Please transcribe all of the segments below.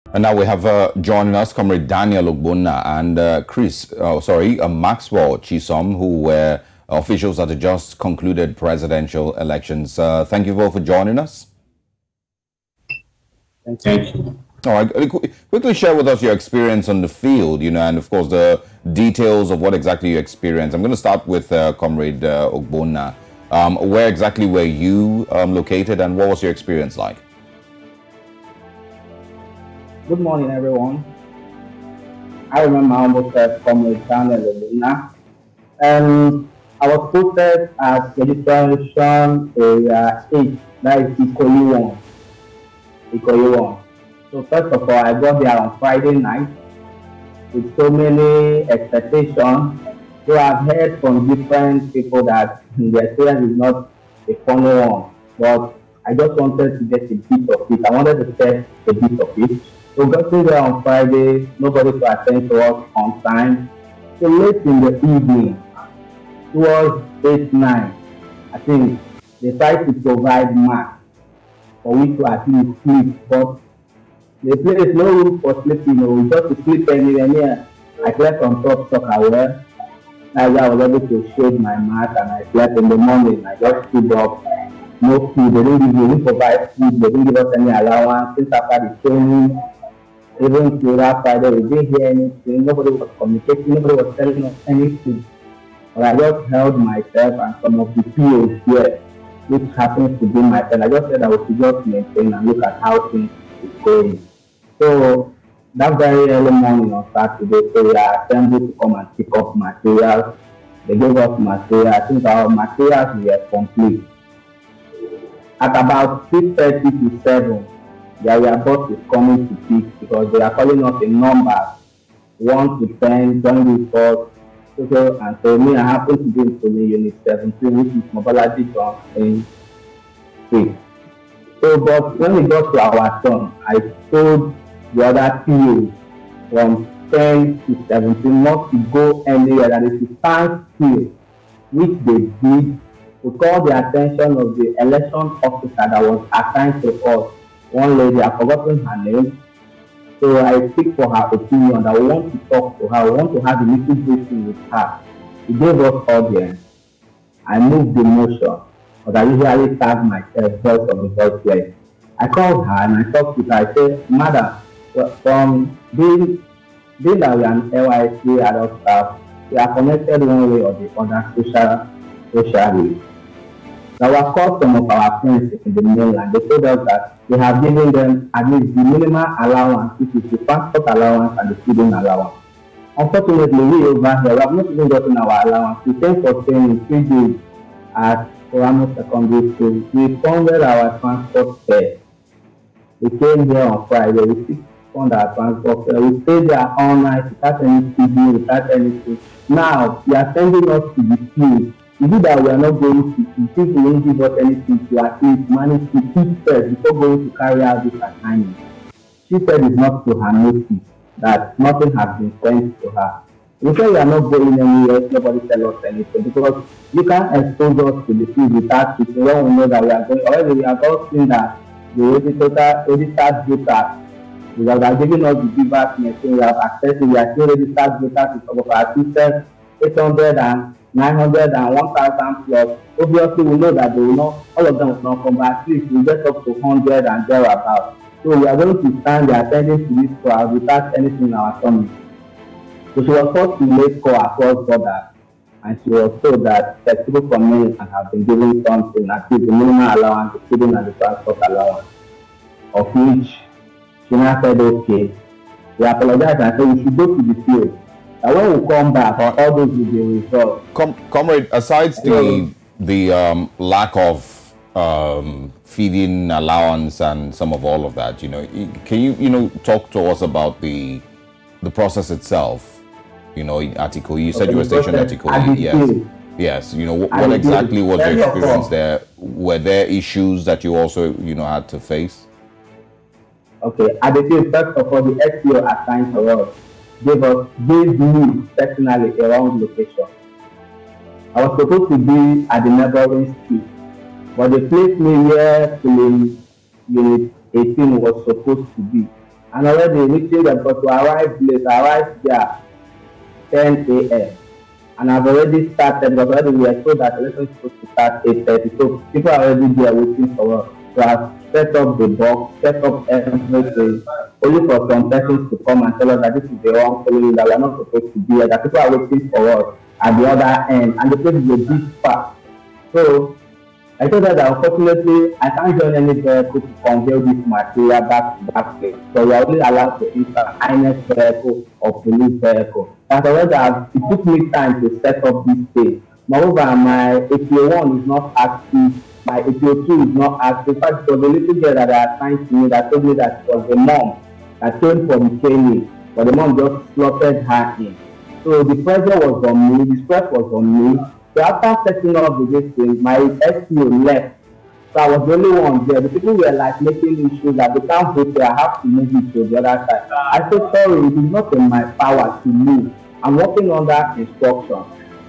And now we have joining us Comrade Daniel Ogbonna and Maxwell Chisom, who were officials at the just concluded presidential elections. Thank you both for joining us. Thank you. All right, quickly share with us your experience on the field, and of course the details of what exactly you experienced. I'm going to start with Comrade Ogbonna. Where exactly were you located, and what was your experience like? Good morning, everyone. I remember almost Comrade Daniel Ogbonna. I was posted at registration area 8, that is Ikoyi 1. So first of all, I got there on Friday night with so many expectations. So I've heard from different people that the experience is not a funny one, but I just wanted to get a bit of it. I wanted to test a bit of it. So getting there on Friday, nobody could attend to us on time. So late in the evening, towards 8-9, I think they tried to provide masks for we to at least sleep, but the place no room for sleeping, just to sleep anywhere. I slept on top soccer. That's why I was able to shade my mat and I slept in the morning. I just stood up, no food, they didn't provide food, they didn't give us any allowance. Since after the training, even to that Friday, we didn't hear anything, nobody was communicating, nobody was telling us anything. But I just held myself and some of the POs here, which happens to be my friend. I just said I would just maintain and look at how things is going. So that very early morning on Saturday, so we are assembled to come and pick up materials. They gave us materials. I think our materials were complete. At about 6:30 to 7, their bus is coming to pick because they are calling us a number 1 to 10, join with us. And so me, I happen to be in Police Unit 17, which is Mobolaji Johnson Street. So, but when we got to our turn, I told the other POs from 10 to 17 not to go anywhere, that they should stand still, which they did, to call the attention of the election officer that was assigned to us. One lady, I've forgotten her name. So I speak for her opinion that we want to talk to her, we want to have a little briefing with her. She gave us audience. I moved the motion, but I usually tag myself voice of the voiceless. I called her and I talked with her. I said, Madam, from being that we are an LYC adult staff, we are connected one way or the other socially. Now, of course, some of our friends in the mainland, they told us that we have given them at least the minimum allowance, which is the passport allowance and the feeding allowance. Unfortunately, we over here, we have not even gotten our allowance. We came for training 3 days at Oramo Secondary School. We funded our transport fare. We came here on Friday. We funded our transport fare. We stayed there all night without any feeding, without anything. Now, they are sending us to the field. Is it that we are not going to think we won't give us anything to at least manage to keep first before going to carry out this assignment? She said it's not to her notice, that nothing has been sent to her. We said we are not going anywhere, nobody tell us anything, because you can't expose us to the field without teaching when we know that we are going. Already we have all seen that the registered voters, because they are giving us the beavers machine, we have access to, we are still registered voters of our systems, 800 and 900 and 1,000 plus. Obviously, we know that they will not, all of them will not come back. At least we get up to 100 and thereabouts. So we are going to stand there attending to this crowd without anything in our tummy. So she was forced to make call across border, and she was told that people from Maryland have been given something, at least the minimum allowance, the feeding and the transport allowance, of which she now said, okay, we apologize and said we should go to the field. And when we come back, all those will be resolved. Comrade, aside the lack of feeding allowance and some of all of that, can you talk to us about the process itself? At Ikoyi, you said you were stationed at Ikoyi. Yes. What exactly was your experience there? Were there issues that you also had to face? Okay, at the field, first of all, the SPO assigned to us gave me personally a wrong location. I was supposed to be at the neighboring street, but they placed me where Unit 18 was supposed to be. and already reaching them, but to arrive late, I arrived there 10 a.m. And I've already started, because already we were told that the lesson is supposed to start 8:30. So people are already there waiting for us. So I've set up the box, set up everything, only for some persons to come and tell us that this is the wrong following, that we're not supposed to be here, that people are waiting for us at the other end, and the place is a bit far. So I told her that unfortunately I can't join any vehicle to convey this material back to that place. So we are only allowed to enter INEC vehicle or police vehicle. As I read that, it took me time to set up this thing. Moreover, my APO1 is not active, my APO2 is not active. In fact, it was a little girl that I assigned to me that told me that it was the mom that came for the training, but the mom just slotted her in. So the pressure was on me, the stress was on me. So after setting up this thing, my SPO left. So I was the only one there. The people were like making issues that they can't vote there, I have to move it to the other side. I said, sorry, it is not in my power to move. I'm working under instruction.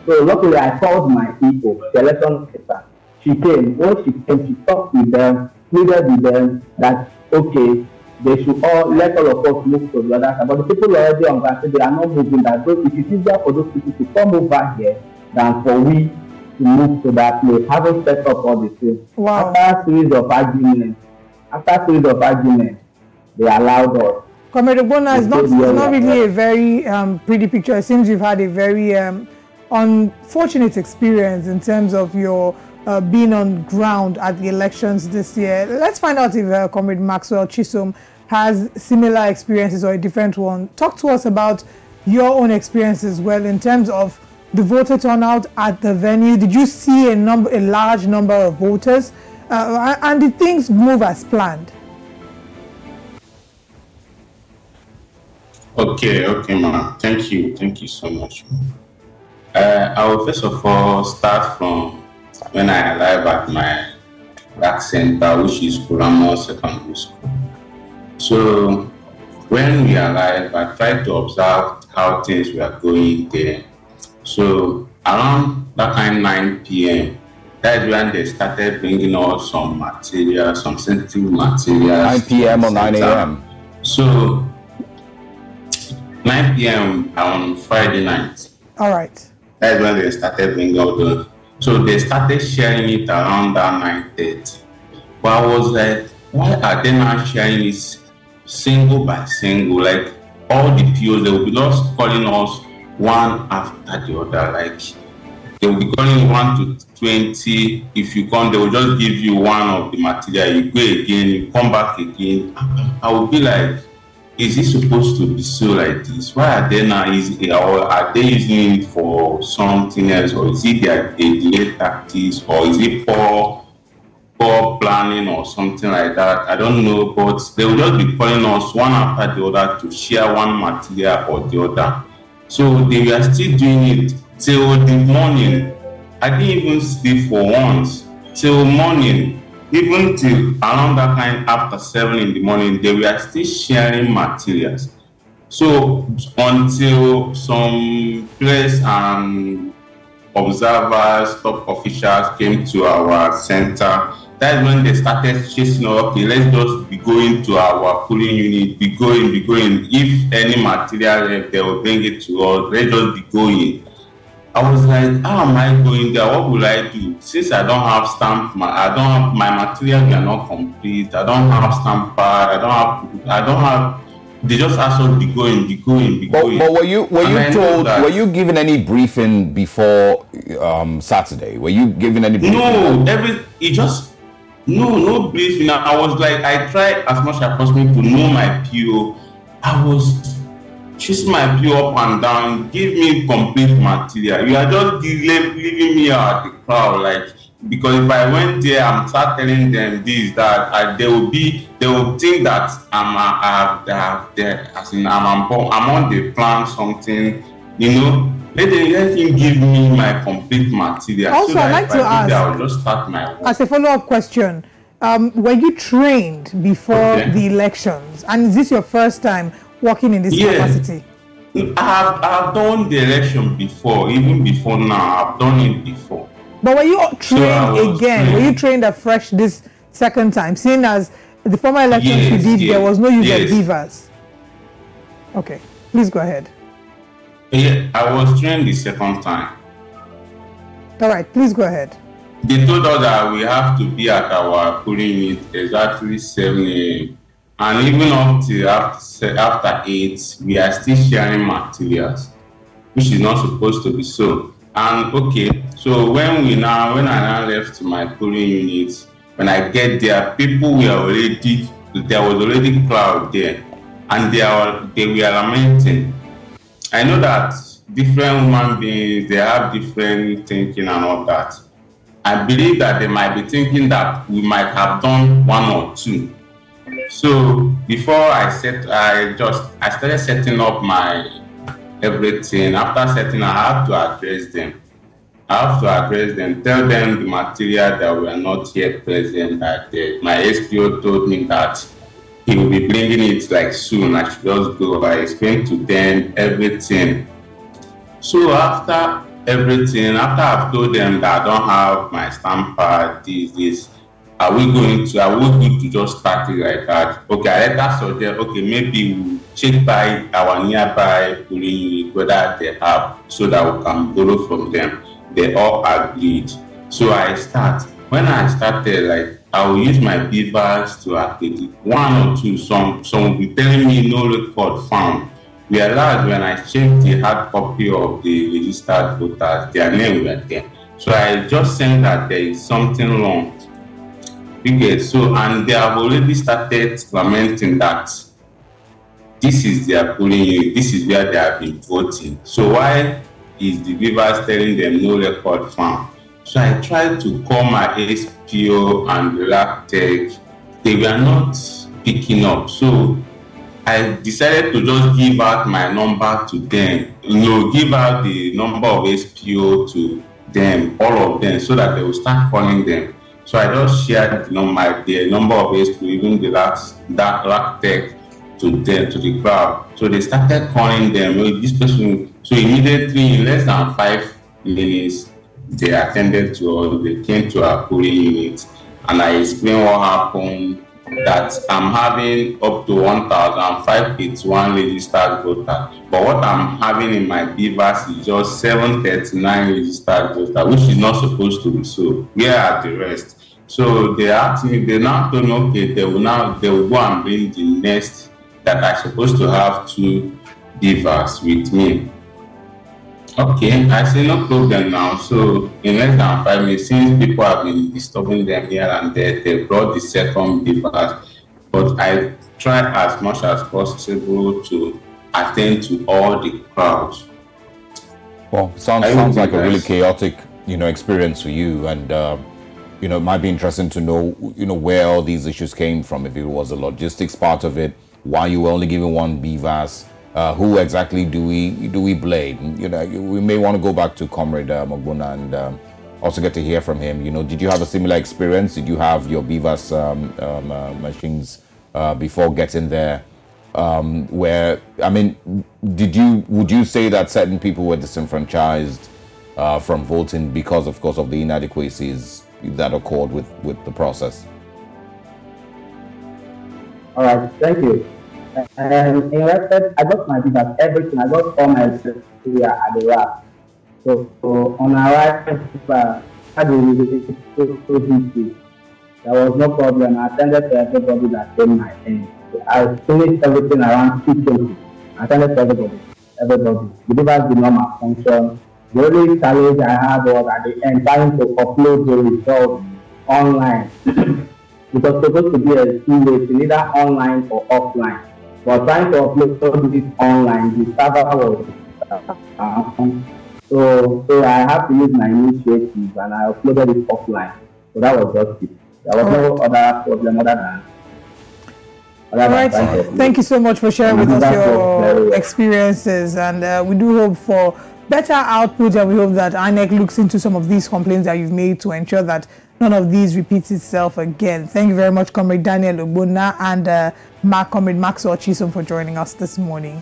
So luckily I called my people, the election officer. She came. When she came, she talked with them, pleaded with them that okay, they should all let all of us move to the other side. But the people already on that they are not moving that. So it is easier for those people to come over here than for we to move to that place. Haven't set up all the things. Wow. After a series of arguments, they allowed us. Comrade Ogbonna, it's not really a very pretty picture. It seems you've had a very unfortunate experience in terms of your being on ground at the elections this year. Let's find out if Comrade Maxwell Chisom has similar experiences or a different one. Talk to us about your own experience as well in terms of the voter turnout at the venue. Did you see a large number of voters? And did things move as planned? Okay, ma'am. Thank you so much. I will first of all start from when I arrived at my back center, which is Kuramo Secondary School. So when we arrived, I tried to observe how things were going there. So around that time 9 p.m., that is when they started bringing us some material, some sensitive materials. 9 p.m. or 9 a.m.? So 9 p.m. on Friday night. All right. That's when they started bringing all those. So they started sharing it around that 9:30. But I was like, why are they not sharing it single by single? Like all the POs, they will be just calling us one after the other. Like they will be calling 1 to 20. If you come, they will just give you one of the material. You go again, you come back again. I will be like, is it supposed to be so like this? Why are they not using it? Or are they using it for something else? Or is it their delay tactics? Or is it poor planning or something like that? I don't know. But they will just be calling us one after the other to share one material or the other. So they were still doing it till the morning. I didn't even sleep for once. Till morning. Even till around that time, after 7 in the morning, they were still sharing materials. So until some press and observers, top officials came to our center, that's when they started chasing us. Okay, let's just be going to our polling unit, be going. If any material left, they will bring it to us. Let's just be going. I was like, how am I going there? What will I do? Since I don't have stamp, my materials are not complete. I don't have stamp pad. I don't have. They just asked us be going. But were you given any briefing before Saturday? Were you given any briefing? No briefing. I was like, I tried as much as possible to know my PO. I was choosing my PO up and down, give me complete material. You are just leaving me out the crowd, like, because if I went there and start telling them this, that, they will think that I'm on the plan something, you know. Let him give me my complete material. Also, so I'd like to ask, I'll just start my work. As a follow-up question, were you trained before the elections? And is this your first time working in this capacity? I've done the election before, even before now. I've done it before. But were you trained again? Were you trained afresh this second time? Seeing as the former elections you did, there was no use of beavers. Okay, please go ahead. Yeah, I was trained the second time. All right, please go ahead. They told us that we have to be at our polling unit exactly 7 a.m. And even up to after 8, we are still sharing materials, which is not supposed to be so. And okay, so when I now left my polling unit, when I get there, people were already, there was already crowd there, and they were lamenting. I know that different human beings, they have different thinking and all that. I believe that they might be thinking that we might have done 1 or 2. So before I started setting up my everything. After setting, I have to address them. Tell them the material that were not yet present. That my SPO told me that he will be bringing it like soon. I should just go. I explained to them everything. So after everything, after I've told them that I don't have my stamp pad, this, are we good to just start it like that? Okay, I let us suggest, okay, maybe we'll check by our nearby polling unit whether they have, so that we can borrow from them. They all agreed. So when I started, like, I will use my BVAS to activate 1 or 2. Some will be telling me no record found. Whereas when I checked the hard copy of the registered voters, their name were there. So I just sent that there is something wrong. Okay, so, and they have already started lamenting that this is their polling unit, this is where they have been voting. So why is the BVAS telling them no record found? So I tried to call my SPO and the LACTEC. They were not picking up. So I decided to just give out my number to them, give out the number of SPO to them, all of them, so that they will start calling them. So I just shared the number of SPO, even the LACTEC, to them, to the crowd. So they started calling them. This person. So immediately, in less than 5 minutes, they attended to us. They came to our polling unit, and I explained what happened. That I'm having up to 1,581 registered voters, but what I'm having in my BVAS is just 739 registered voters, which is not supposed to be so. Where are the rest? So they asked me. They now told me, okay, they will go and bring the next, that I'm supposed to have 2 BVAS with me. Okay, I say no problem now. So in less than 5 minutes, since people have been disturbing them here and there, they brought the second BVAS. But I tried as much as possible to attend to all the crowds. Well, sounds like a really chaotic, experience for you, and it might be interesting to know, where all these issues came from. If it was a logistics part of it, why you were only given 1 BVAS. Who exactly do we blame? We may want to go back to Comrade Mogbona and also get to hear from him. Did you have a similar experience? Did you have your BVAS machines before getting there? Would you say that certain people were disenfranchised from voting because, of course, of the inadequacies that occurred with the process? All right, thank you. And in respect, I got my BVAS, everything. I got all my criteria at the RAP. So on our right, there was no problem. I attended to everybody that came my end. I finished everything around 2:20. I attended to everybody. The BVAS did not malfunction. The only challenge I had was at the end trying to upload the results online. It was supposed to be a 2-way, either online or offline. But trying to upload this online, the server was so I have to use my initiative, and I uploaded it offline. So that was just it. There was no other problem other than. All right. Thank you so much for sharing with us your experiences, and we do hope for better output, and we hope that INEC looks into some of these complaints that you've made to ensure that none of these repeats itself again. Thank you very much, Comrade Daniel Ogbonna and Comrade Maxwell Chisom, for joining us this morning.